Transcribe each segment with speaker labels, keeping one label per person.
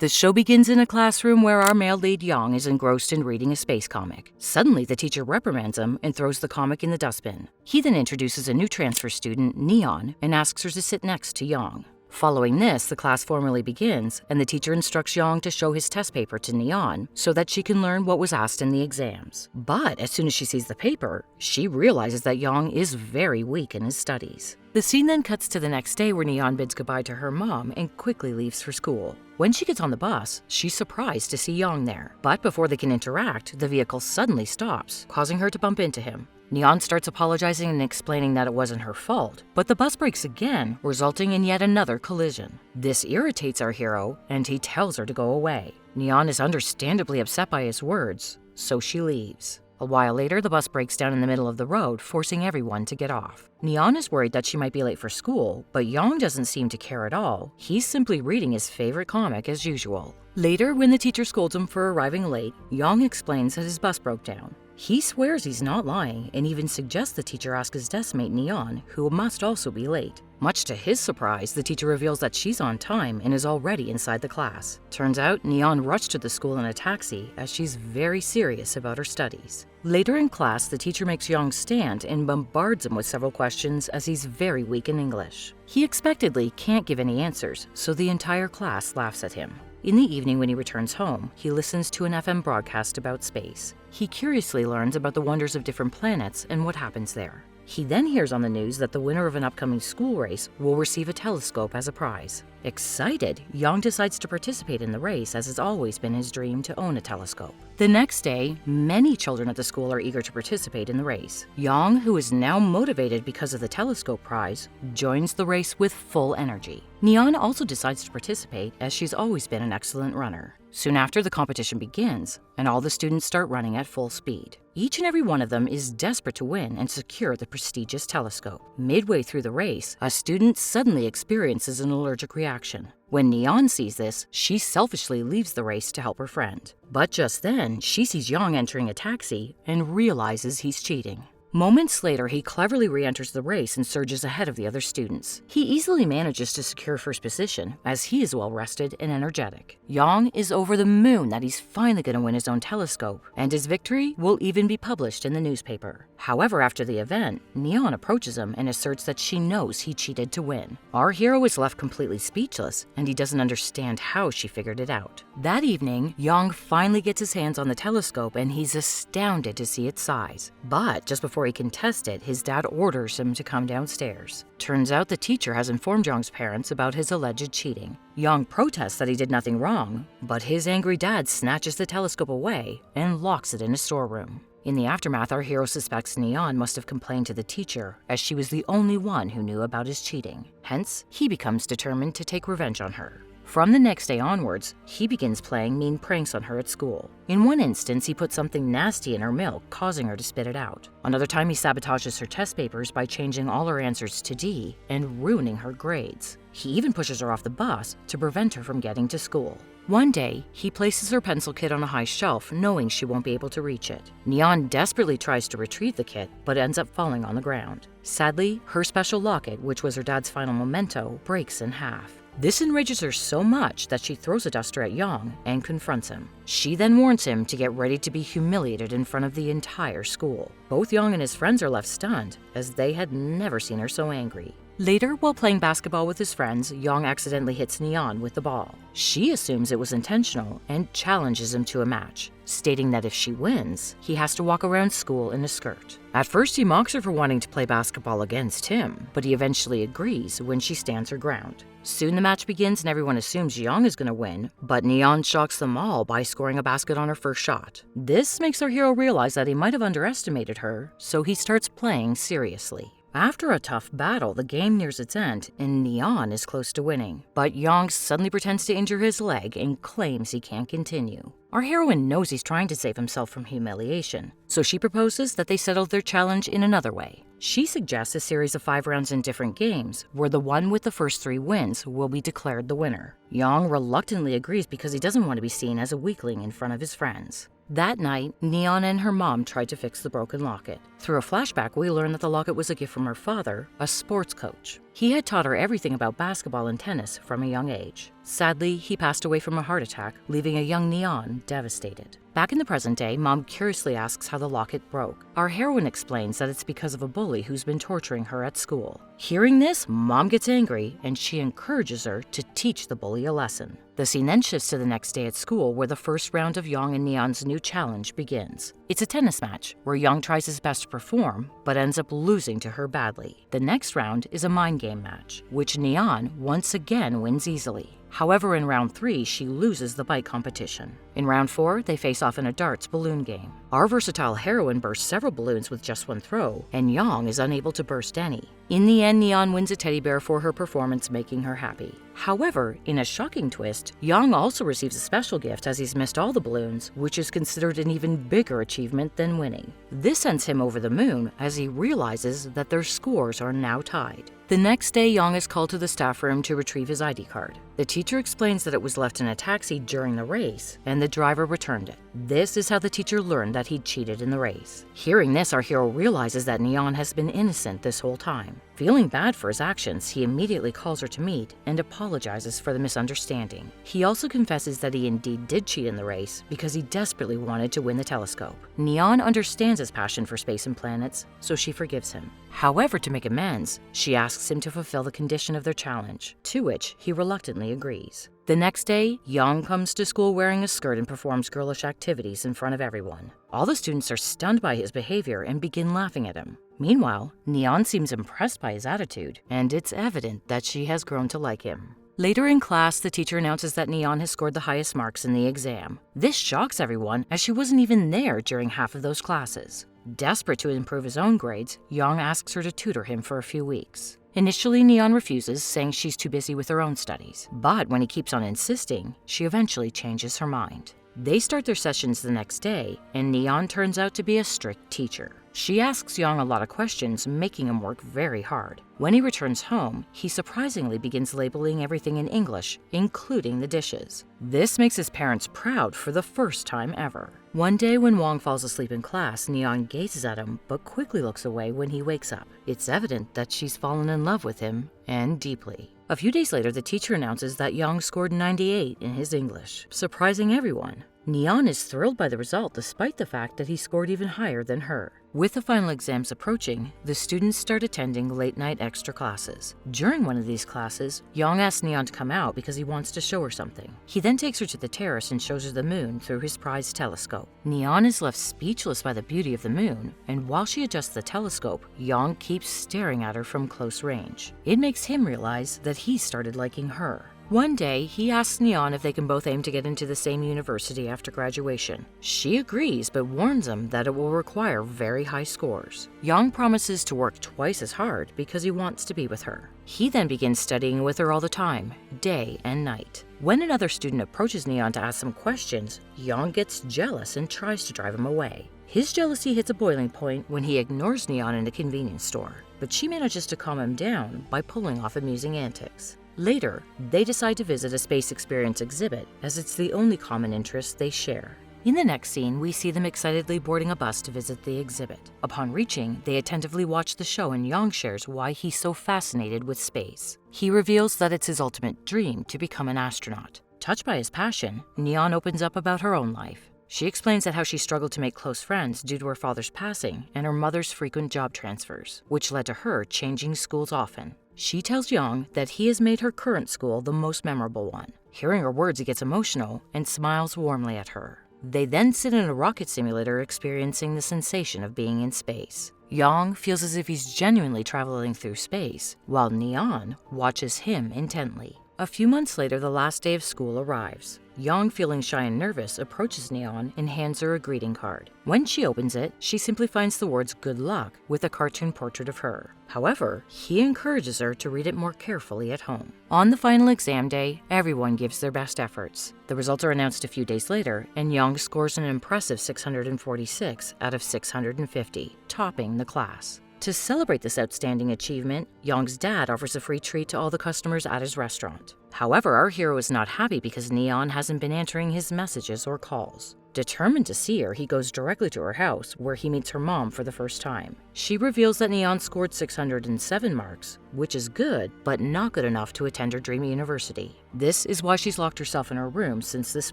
Speaker 1: The show begins in a classroom where our male lead Yang is engrossed in reading a space comic. Suddenly, the teacher reprimands him and throws the comic in the dustbin. He then introduces a new transfer student, Neon, and asks her to sit next to Yang. Following this, the class formally begins, and the teacher instructs Yang to show his test paper to Neon so that she can learn what was asked in the exams. But as soon as she sees the paper, she realizes that Yang is very weak in his studies. The scene then cuts to the next day where Neon bids goodbye to her mom and quickly leaves for school. When she gets on the bus, she's surprised to see Yang there. But before they can interact, the vehicle suddenly stops, causing her to bump into him. Neon starts apologizing and explaining that it wasn't her fault, but the bus brakes again, resulting in yet another collision. This irritates our hero, and he tells her to go away. Neon is understandably upset by his words, so she leaves. A while later, the bus breaks down in the middle of the road, forcing everyone to get off. Neon is worried that she might be late for school, but Yang doesn't seem to care at all. He's simply reading his favorite comic as usual. Later, when the teacher scolds him for arriving late, Yang explains that his bus broke down. He swears he's not lying and even suggests the teacher ask his deskmate Neon, who must also be late. Much to his surprise, the teacher reveals that she's on time and is already inside the class. Turns out, Neon rushed to the school in a taxi as she's very serious about her studies. Later in class, the teacher makes Yang stand and bombards him with several questions as he's very weak in English. He expectedly can't give any answers, so the entire class laughs at him. In the evening when he returns home, he listens to an FM broadcast about space. He curiously learns about the wonders of different planets and what happens there. He then hears on the news that the winner of an upcoming school race will receive a telescope as a prize. Excited, Yang decides to participate in the race as it's always been his dream to own a telescope. The next day, many children at the school are eager to participate in the race. Yang, who is now motivated because of the telescope prize, joins the race with full energy. Neon also decides to participate as she's always been an excellent runner. Soon after, the competition begins, and all the students start running at full speed. Each and every one of them is desperate to win and secure the prestigious telescope. Midway through the race, a student suddenly experiences an allergic reaction. When Neon sees this, she selfishly leaves the race to help her friend. But just then, she sees Yang entering a taxi and realizes he's cheating. Moments later, he cleverly re-enters the race and surges ahead of the other students. He easily manages to secure first position, as he is well-rested and energetic. Yang is over the moon that he's finally going to win his own telescope, and his victory will even be published in the newspaper. However, after the event, Neon approaches him and asserts that she knows he cheated to win. Our hero is left completely speechless, and he doesn't understand how she figured it out. That evening, Yang finally gets his hands on the telescope, and he's astounded to see its size. But just before he can test it, his dad orders him to come downstairs. Turns out the teacher has informed Yang's parents about his alleged cheating. Yang protests that he did nothing wrong, but his angry dad snatches the telescope away and locks it in a storeroom. In the aftermath, our hero suspects Neon must have complained to the teacher, as she was the only one who knew about his cheating. Hence, he becomes determined to take revenge on her. From the next day onwards, he begins playing mean pranks on her at school. In one instance, he put something nasty in her milk, causing her to spit it out. Another time, he sabotages her test papers by changing all her answers to D and ruining her grades. He even pushes her off the bus to prevent her from getting to school. One day, he places her pencil kit on a high shelf, knowing she won't be able to reach it. Neon desperately tries to retrieve the kit, but ends up falling on the ground. Sadly, her special locket, which was her dad's final memento, breaks in half. This enrages her so much that she throws a duster at Yang and confronts him. She then warns him to get ready to be humiliated in front of the entire school. Both Yang and his friends are left stunned, as they had never seen her so angry. Later, while playing basketball with his friends, Yang accidentally hits Neon with the ball. She assumes it was intentional and challenges him to a match, stating that if she wins, he has to walk around school in a skirt. At first, he mocks her for wanting to play basketball against him, but he eventually agrees when she stands her ground. Soon the match begins and everyone assumes Yang is going to win, but Neon shocks them all by scoring a basket on her first shot. This makes our hero realize that he might have underestimated her, so he starts playing seriously. After a tough battle, the game nears its end, and Neon is close to winning. But Yang suddenly pretends to injure his leg and claims he can't continue. Our heroine knows he's trying to save himself from humiliation, so she proposes that they settle their challenge in another way. She suggests a series of 5 rounds in different games, where the one with the first 3 wins will be declared the winner. Yang reluctantly agrees because he doesn't want to be seen as a weakling in front of his friends. That night, Neon and her mom tried to fix the broken locket. Through a flashback, we learn that the locket was a gift from her father, a sports coach. He had taught her everything about basketball and tennis from a young age. Sadly, he passed away from a heart attack, leaving a young Neon devastated. Back in the present day, Mom curiously asks how the locket broke. Our heroine explains that it's because of a bully who's been torturing her at school. Hearing this, Mom gets angry and she encourages her to teach the bully a lesson. The scene then shifts to the next day at school, where the first round of Yang and Neon's new challenge begins. It's a tennis match where Yang tries his best to perform, but ends up losing to her badly. The next round is a mind game match, which Neon once again wins easily. However, in round 3, she loses the bite competition. In round 4, they face off in a darts balloon game. Our versatile heroine bursts several balloons with just one throw, and Yang is unable to burst any. In the end, Neon wins a teddy bear for her performance, making her happy. However, in a shocking twist, Yang also receives a special gift as he's missed all the balloons, which is considered an even bigger achievement than winning. This sends him over the moon as he realizes that their scores are now tied. The next day, Yang is called to the staff room to retrieve his ID card. The teacher explains that it was left in a taxi during the race, and the driver returned it. This is how the teacher learned that he'd cheated in the race. Hearing this, our hero realizes that Neon has been innocent this whole time. Feeling bad for his actions, he immediately calls her to meet and apologizes for the misunderstanding. He also confesses that he indeed did cheat in the race because he desperately wanted to win the telescope. Neon understands his passion for space and planets, so she forgives him. However, to make amends, she asks him to fulfill the condition of their challenge, to which he reluctantly agrees. The next day, Yang comes to school wearing a skirt and performs girlish activities in front of everyone. All the students are stunned by his behavior and begin laughing at him. Meanwhile, Neon seems impressed by his attitude, and it's evident that she has grown to like him. Later in class, the teacher announces that Neon has scored the highest marks in the exam. This shocks everyone, as she wasn't even there during half of those classes. Desperate to improve his own grades, Yang asks her to tutor him for a few weeks. Initially, Neon refuses, saying she's too busy with her own studies. But when he keeps on insisting, she eventually changes her mind. They start their sessions the next day, and Neon turns out to be a strict teacher. She asks Yang a lot of questions, making him work very hard. When he returns home, he surprisingly begins labeling everything in English, including the dishes. This makes his parents proud for the first time ever. One day when Wong falls asleep in class, Neon gazes at him but quickly looks away when he wakes up. It's evident that she's fallen in love with him, and deeply. A few days later, the teacher announces that Yang scored 98 in his English, surprising everyone. Neon is thrilled by the result despite the fact that he scored even higher than her. With the final exams approaching, the students start attending late-night extra classes. During one of these classes, Yang asks Neon to come out because he wants to show her something. He then takes her to the terrace and shows her the moon through his prized telescope. Neon is left speechless by the beauty of the moon, and while she adjusts the telescope, Yang keeps staring at her from close range. It makes him realize that he started liking her. One day, he asks Neon if they can both aim to get into the same university after graduation. She agrees, but warns him that it will require very high scores. Yang promises to work twice as hard because he wants to be with her. He then begins studying with her all the time, day and night. When another student approaches Neon to ask some questions, Yang gets jealous and tries to drive him away. His jealousy hits a boiling point when he ignores Neon in a convenience store, but she manages to calm him down by pulling off amusing antics. Later, they decide to visit a space experience exhibit, as it's the only common interest they share. In the next scene, we see them excitedly boarding a bus to visit the exhibit. Upon reaching, they attentively watch the show, and Yang shares why he's so fascinated with space. He reveals that it's his ultimate dream to become an astronaut. Touched by his passion, Neon opens up about her own life. She explains that how she struggled to make close friends due to her father's passing and her mother's frequent job transfers, which led to her changing schools often. She tells Yang that he has made her current school the most memorable one. Hearing her words, he gets emotional and smiles warmly at her. They then sit in a rocket simulator experiencing the sensation of being in space. Yang feels as if he's genuinely traveling through space, while Neon watches him intently. A few months later, the last day of school arrives. Yang, feeling shy and nervous, approaches Neon and hands her a greeting card. When she opens it, she simply finds the words "Good luck" with a cartoon portrait of her. However, he encourages her to read it more carefully at home. On the final exam day, everyone gives their best efforts. The results are announced a few days later, and Yang scores an impressive 646 out of 650, topping the class. To celebrate this outstanding achievement, Yang's dad offers a free treat to all the customers at his restaurant. However, our hero is not happy because Neon hasn't been answering his messages or calls. Determined to see her, he goes directly to her house, where he meets her mom for the first time. She reveals that Neon scored 607 marks, which is good, but not good enough to attend her dream university. This is why she's locked herself in her room since this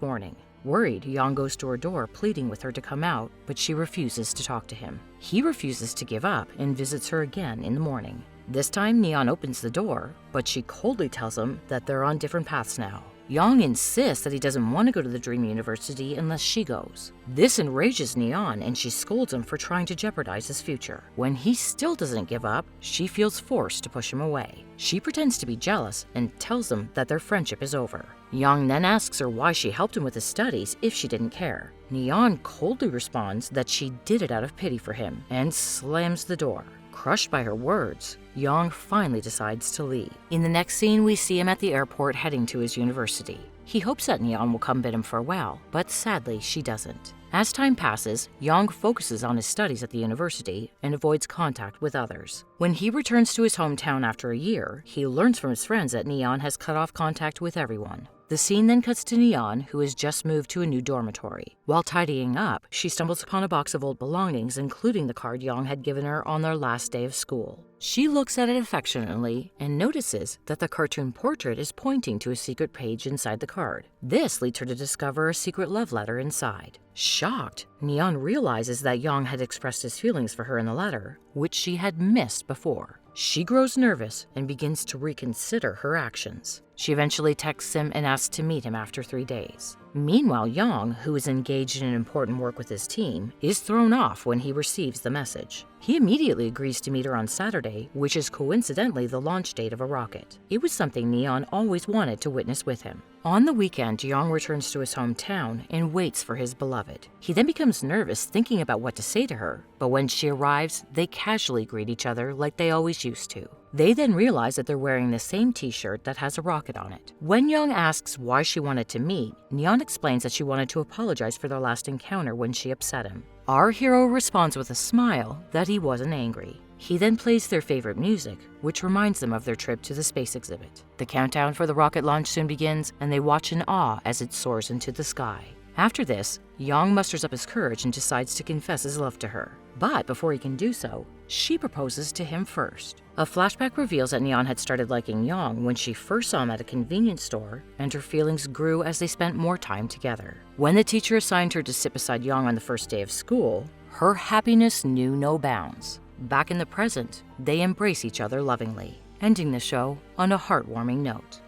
Speaker 1: morning. Worried, Yang goes to her door, pleading with her to come out, but she refuses to talk to him. He refuses to give up and visits her again in the morning. This time, Neon opens the door, but she coldly tells him that they're on different paths now. Yang insists that he doesn't want to go to the dream university unless she goes. This enrages Neon, and she scolds him for trying to jeopardize his future. When he still doesn't give up, she feels forced to push him away. She pretends to be jealous and tells him that their friendship is over. Yang then asks her why she helped him with his studies if she didn't care. Neon coldly responds that she did it out of pity for him and slams the door. Crushed by her words, Yang finally decides to leave. In the next scene, we see him at the airport heading to his university. He hopes that Neon will come bid him farewell, but sadly she doesn't. As time passes, Yang focuses on his studies at the university and avoids contact with others. When he returns to his hometown after a year, he learns from his friends that Neon has cut off contact with everyone. The scene then cuts to Neon, who has just moved to a new dormitory. While tidying up, she stumbles upon a box of old belongings, including the card Yang had given her on their last day of school. She looks at it affectionately and notices that the cartoon portrait is pointing to a secret page inside the card. This leads her to discover a secret love letter inside. Shocked, Neon realizes that Yang had expressed his feelings for her in the letter, which she had missed before. She grows nervous and begins to reconsider her actions. She eventually texts him and asks to meet him after 3 days. Meanwhile, Yang, who is engaged in important work with his team, is thrown off when he receives the message. He immediately agrees to meet her on Saturday, which is coincidentally the launch date of a rocket. It was something Neon always wanted to witness with him. On the weekend, Yang returns to his hometown and waits for his beloved. He then becomes nervous thinking about what to say to her, but when she arrives, they casually greet each other like they always used to. They then realize that they're wearing the same t-shirt that has a rocket on it. When Yang asks why she wanted to meet, Neon explains that she wanted to apologize for their last encounter when she upset him. Our hero responds with a smile that he wasn't angry. He then plays their favorite music, which reminds them of their trip to the space exhibit. The countdown for the rocket launch soon begins, and they watch in awe as it soars into the sky. After this, Yang musters up his courage and decides to confess his love to her. But before he can do so, she proposes to him first. A flashback reveals that Neon had started liking Yang when she first saw him at a convenience store, and her feelings grew as they spent more time together. When the teacher assigned her to sit beside Yang on the first day of school, her happiness knew no bounds. Back in the present, they embrace each other lovingly, ending the show on a heartwarming note.